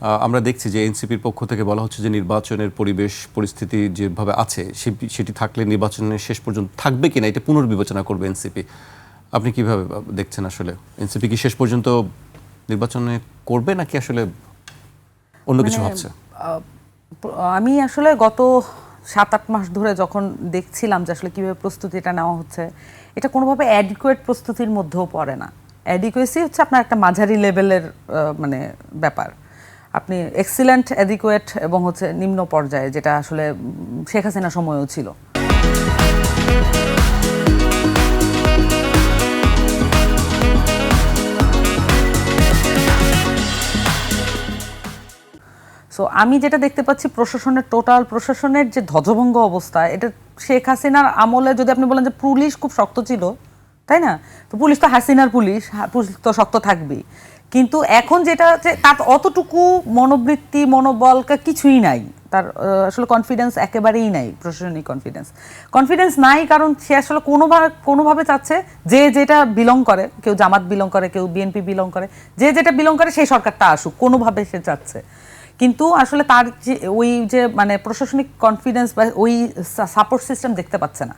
আমরা দেখছি যে এনসিপির পক্ষ থেকে বলা হচ্ছে যে নির্বাচনের পরিবেশ পরিস্থিতি যেভাবে আছে সেটি থাকলে নির্বাচনের শেষ পর্যন্ত থাকবে কিনা এটা পুনর্বিবেচনা করবে এনসিপি। আপনি কিভাবে দেখছেন? আসলে এনসিপি কি শেষ পর্যন্ত নির্বাচনে করবে নাকি আসলে অন্য কিছু ভাবছে? আমি আসলে গত 7-8 মাস ধরে যখন দেখছিলাম যে আসলে কিভাবে প্রস্তুতিটা নেওয়া হচ্ছে, এটা কোনোভাবে অ্যাডিকুয়েট প্রস্তুতির মধ্যেও পড়ে না। অ্যাডিকুয়েসি হচ্ছে আপনার একটা মাঝারি লেভেলের মানে ব্যাপার। আপনি এক্সিলেন্ট, অ্যাডিকুয়েট এবং হচ্ছে নিম্ন পর্যায়ে, যেটা আসলে শেখ হাসিনার সময়ও ছিল। সো আমি যেটা দেখতে পাচ্ছি, টোটাল প্রশাসনের যে ধ্বজভঙ্গ অবস্থা, এটা শেখ হাসিনার আমলে যদি আপনি বলেন যে পুলিশ খুব শক্ত ছিল, তাই না? তো পুলিশ তো হাসিনার পুলিশ তো শক্ত থাকবেই। কিন্তু এখন যেটা তার অতটুকু মনোবৃত্তি, মনোবল কিছুই নাই। তার আসলে কনফিডেন্স একেবারেই নাই, প্রশাসনিক কনফিডেন্স নাই। কারণ সে আসলে কোনোভাবে চাচ্ছে যে যেটা বিলং করে, কেউ জামাত বিলং করে, কেউ বিএনপি বিলং করে, যে যেটা বিলং করে সেই সরকারটা আসুক, কোনোভাবে সে চাচ্ছে। কিন্তু আসলে তার যে ওই যে মানে প্রশাসনিক কনফিডেন্স বা ওই সাপোর্ট সিস্টেম দেখতে পাচ্ছে না।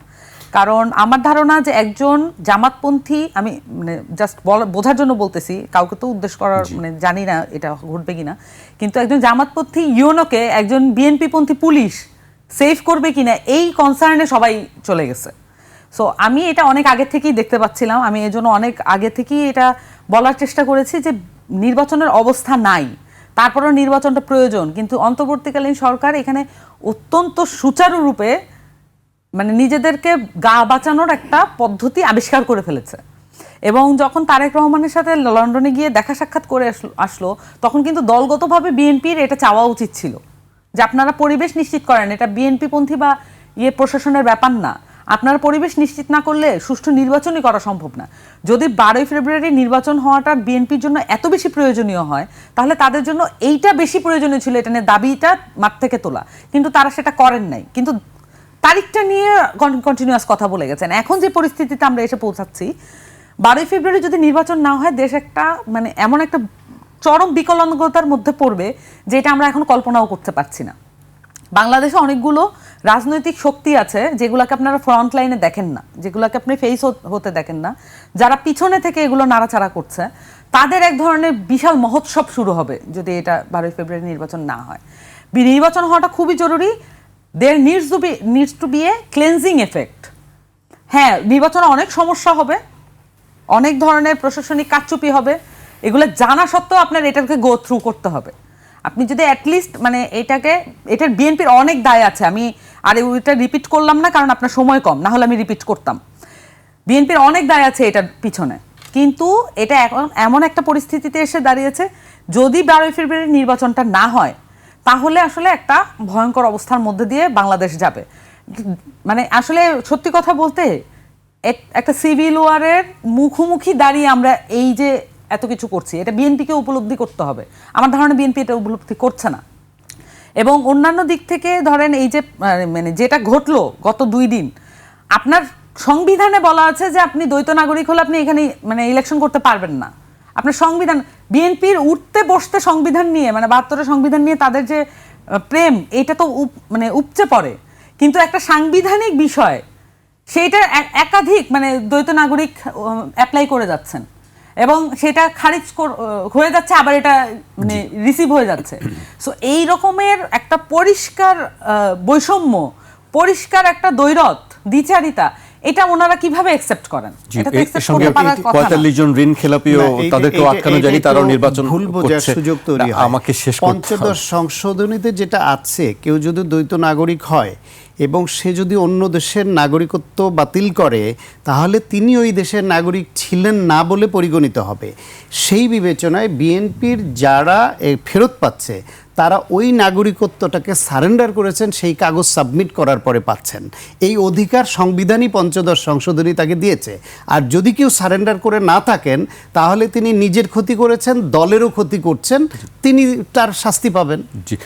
কারণ আমার ধারণা যে একজন জামাতপন্থী, আমি মানে জাস্ট বোঝার জন্য বলতেছি, কাউকে তো উদ্দেশ্য করার মানে জানি না এটা ঘটবে কিনা, কিন্তু একজন জামাতপন্থী ইউনোকে একজন বিএনপিপন্থী পুলিশ সেভ করবে কিনা এই কনসার্নে সবাই চলে গেছে। সো আমি এটা অনেক আগে থেকেই দেখতে পাচ্ছিলাম। আমি এজন্য অনেক আগে থেকেই এটা বলার চেষ্টা করেছি যে নির্বাচনের অবস্থা নাই, তারপরেও নির্বাচনটা প্রয়োজন। কিন্তু অন্তর্বর্তীকালীন সরকার এখানে অত্যন্ত সুচারুরূপে মানে নিজেদেরকে গা বাঁচানোর একটা পদ্ধতি আবিষ্কার করে ফেলেছে। এবং যখন তারেক রহমানের সাথে লন্ডনে গিয়ে দেখা সাক্ষাৎ করে আসলো, তখন কিন্তু দলগতভাবে বিএনপির এটা চাওয়া উচিত ছিল যে আপনারা পরিবেশ নিশ্চিত করেন, এটা বিএনপিপন্থী বা প্রশাসনের ব্যাপার না। আপনারা পরিবেশ নিশ্চিত না করলে সুষ্ঠু নির্বাচনই করা সম্ভব না। যদি 12 ফেব্রুয়ারি নির্বাচন হওয়াটা বিএনপির জন্য এত বেশি প্রয়োজনীয় হয়, তাহলে তাদের জন্য এইটা বেশি প্রয়োজনীয় ছিল, এটা নিয়ে দাবিটা মাঠ থেকে তোলা। কিন্তু তারা সেটা করেন নাই। কিন্তু তারিখটা নিয়ে কন্টিনিউয়াস কথা বলে গেছেন। এখন যে পরিস্থিতিতে আমরা এসে পৌঁছাচ্ছি, 12 ফেব্রুয়ারি যদি নির্বাচন না হয়, দেশ একটা মানে এমন একটা চরম বিকলাঙ্গতার মধ্যে পড়বে যেটা আমরা এখন কল্পনাও করতে পারছি না। বাংলাদেশে অনেকগুলো রাজনৈতিক শক্তি আছে যেগুলোকে আপনারা ফ্রন্ট লাইনে দেখেন না, যেগুলোকে আপনি ফেস হতে দেখেন না, যারা পিছনে থেকে এগুলো নাড়াচাড়া করছে। তাদের এক ধরনের বিশাল মহোৎসব শুরু হবে যদি এটা 12 ফেব্রুয়ারি নির্বাচন না হয়। নির্বাচন হওয়াটা খুবই জরুরি। there needs to be a cleansing effect. হ্যাঁ, নির্বাচনে অনেক সমস্যা হবে, অনেক ধরনের প্রশাসনিক কারচুপি হবে, এগুলো জানা সত্ত্বেও আপনার এটাকে গো থ্রু করতে হবে। আপনি যদি অ্যাটলিস্ট মানে এটার বিএনপির অনেক দায় আছে। আমি আর ওইটা রিপিট করলাম না কারণ আপনার সময় কম, না হলে আমি রিপিট করতাম। বিএনপির অনেক দায় আছে এটার পিছনে। কিন্তু এটা এখন এমন একটা পরিস্থিতিতে এসে দাঁড়িয়েছে, যদি 12 ফেব্রুয়ারি নির্বাচনটা না হয়, তাহলে আসলে একটা ভয়ঙ্কর অবস্থার মধ্যে দিয়ে বাংলাদেশ যাবে। মানে আসলে সত্যি কথা বলতে, একটা সিভিল ওয়ারের মুখোমুখি দাঁড়িয়ে আমরা এই যে এত কিছু করছি, এটা বিএনপিকে উপলব্ধি করতে হবে। আমার ধারণা বিএনপি এটা উপলব্ধি করছে না। এবং অন্যান্য দিক থেকে ধরেন এই যে মানে যেটা ঘটলো গত 2 দিন, আপনার সংবিধানে বলা আছে যে আপনি দ্বৈত নাগরিক হলে আপনি এখানে মানে ইলেকশন করতে পারবেন না। আপনার সংবিধান, বিএনপির উঠতে বসতে সংবিধান নিয়ে, মানে 72 সংবিধান নিয়ে তাদের যে প্রেম, এটা তো মানে উপচে পড়ে। কিন্তু একটা সাংবিধানিক বিষয়, সেইটা একাধিক মানে দ্বৈত নাগরিক অ্যাপ্লাই করে যাচ্ছেন এবং সেটা খারিজ হয়ে যাচ্ছে, আবার এটা মানে রিসিভ হয়ে যাচ্ছে। সো এই রকমের একটা পরিষ্কার বৈষম্য, পরিষ্কার একটা দ্বৈরথ, দ্বিচারিতা, এটা ওনারা কিভাবে অ্যাকসেপ্ট করেন? এটা তো অ্যাকসেপ্ট করতে পারার কথা না। 45 জন ঋণ খেলাপিও তাদেরকেও আটকানো যায়নি, তারাও নির্বাচন ভুল বোঝার সুযোগ তৈরি হয়। আমাকে শেষ করতে হবে। 15 সংশোধনীতে যেটা আছে, কেউ যদি দ্বৈত নাগরিক হয় এবং সে যদি অন্য দেশের নাগরিকত্ব বাতিল করে, তাহলে তিনি ওই দেশের নাগরিক ছিলেন না বলে পরিগণিত হবে। সেই বিবেচনায় বিএনপির যারা ফেরত পাচ্ছে, তারা ওই নাগরিকত্বটাকে সারেন্ডার করেছেন, সেই কাগজ সাবমিট করার পরে পাচ্ছেন। এই অধিকার সংবিধানই 15 সংশোধনী তাকে দিয়েছে। আর যদি কেউ সারেন্ডার করে না থাকেন, তাহলে তিনি নিজের ক্ষতি করেছেন, দলেরও ক্ষতি করছেন, তিনি তার শাস্তি পাবেন। জি।